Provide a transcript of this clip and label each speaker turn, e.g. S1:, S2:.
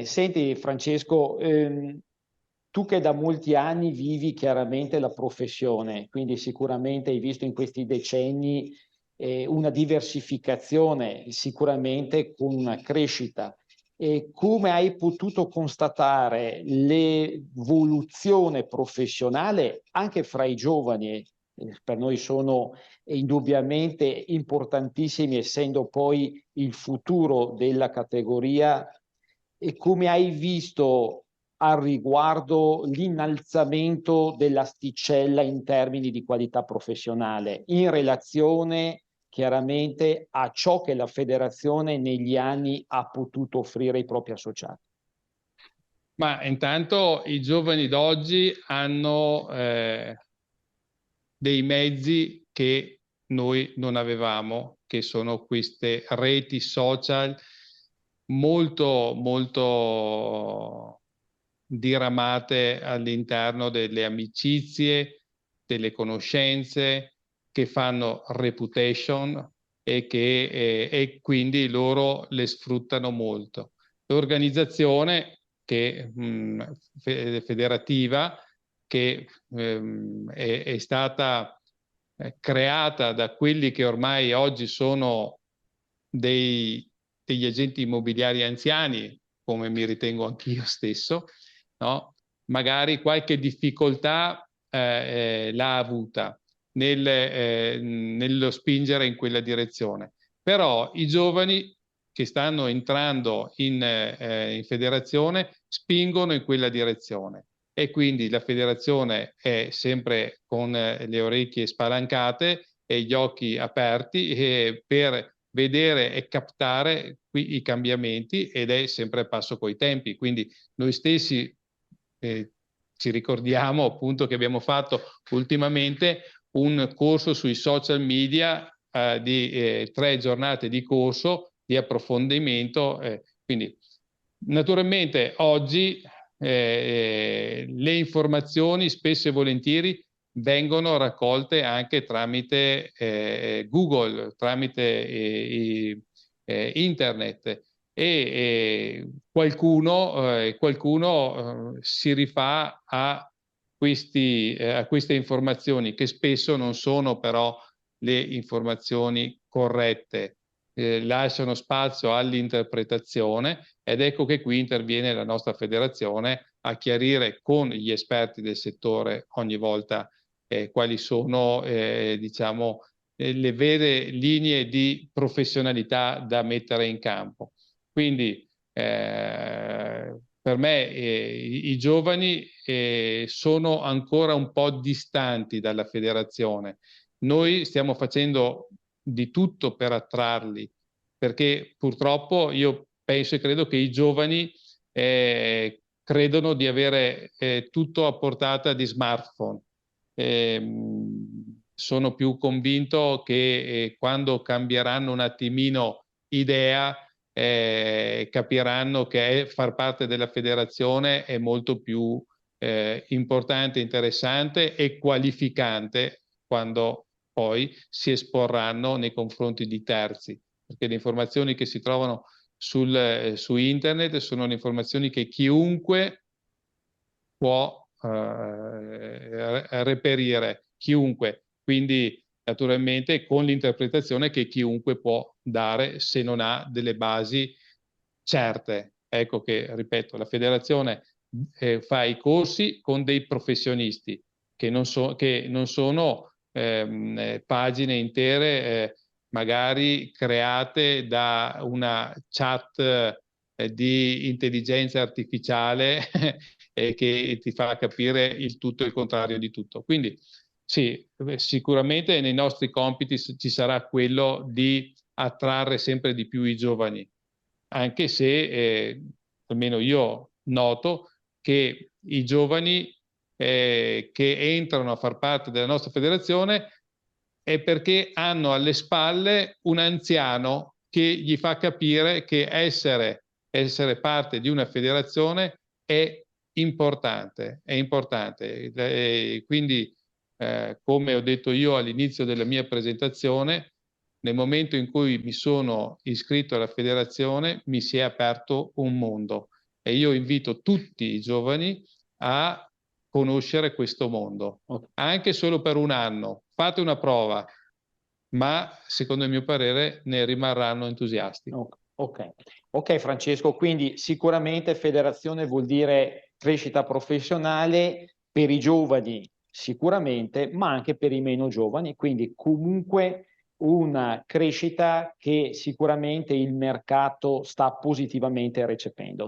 S1: Senti Francesco, tu che da molti anni vivi chiaramente la professione, quindi sicuramente hai visto in questi decenni una diversificazione, sicuramente con una crescita. E come hai potuto constatare l'evoluzione professionale anche fra i giovani? Per noi sono indubbiamente importantissimi, essendo poi il futuro della categoria. E come hai visto al riguardo l'innalzamento dell'asticella in termini di qualità professionale in relazione chiaramente a ciò che la federazione negli anni ha potuto offrire ai propri associati?
S2: Ma intanto i giovani d'oggi hanno dei mezzi che noi non avevamo, che sono queste reti social molto, molto diramate all'interno delle amicizie, delle conoscenze, che fanno reputation e quindi loro le sfruttano molto. L'organizzazione federativa che è stata creata da quelli che ormai oggi sono degli agenti immobiliari anziani, come mi ritengo anch'io stesso, no? Magari qualche difficoltà l'ha avuta nello spingere in quella direzione. Però i giovani che stanno entrando in federazione spingono in quella direzione e quindi la federazione è sempre con le orecchie spalancate e gli occhi aperti per vedere e captare qui i cambiamenti ed è sempre a passo coi tempi. Quindi noi stessi ci ricordiamo appunto che abbiamo fatto ultimamente un corso sui social media di 3 giornate di corso di approfondimento. Quindi naturalmente oggi le informazioni spesso e volentieri vengono raccolte anche tramite Google, tramite internet e qualcuno si rifà a queste informazioni che spesso non sono però le informazioni corrette, lasciano spazio all'interpretazione ed ecco che qui interviene la nostra federazione a chiarire con gli esperti del settore ogni volta quali sono diciamo, le vere linee di professionalità da mettere in campo. Quindi per me i giovani sono ancora un po' distanti dalla federazione. Noi stiamo facendo di tutto per attrarli, perché purtroppo io penso e credo che i giovani credono di avere tutto a portata di smartphone. Sono più convinto che quando cambieranno un attimino idea capiranno che far parte della federazione è molto più importante, interessante e qualificante quando poi si esporranno nei confronti di terzi, perché le informazioni che si trovano su internet sono le informazioni che chiunque può reperire, chiunque, quindi naturalmente con l'interpretazione che chiunque può dare se non ha delle basi certe. Ecco che, ripeto, la federazione fa i corsi con dei professionisti che non sono pagine intere magari create da una chat di intelligenza artificiale che ti fa capire il tutto e il contrario di tutto. Quindi sì, sicuramente nei nostri compiti ci sarà quello di attrarre sempre di più i giovani, anche se almeno io noto che i giovani che entrano a far parte della nostra federazione è perché hanno alle spalle un anziano che gli fa capire che essere parte di una federazione è importante, è importante. Quindi, come ho detto io all'inizio della mia presentazione, nel momento in cui mi sono iscritto alla federazione mi si è aperto un mondo e io invito tutti i giovani a conoscere questo mondo, anche solo per un anno. Fate una prova, ma secondo il mio parere ne rimarranno entusiasti.
S1: Ok, Francesco, quindi sicuramente federazione vuol dire crescita professionale per i giovani sicuramente, ma anche per i meno giovani, quindi comunque una crescita che sicuramente il mercato sta positivamente recependo.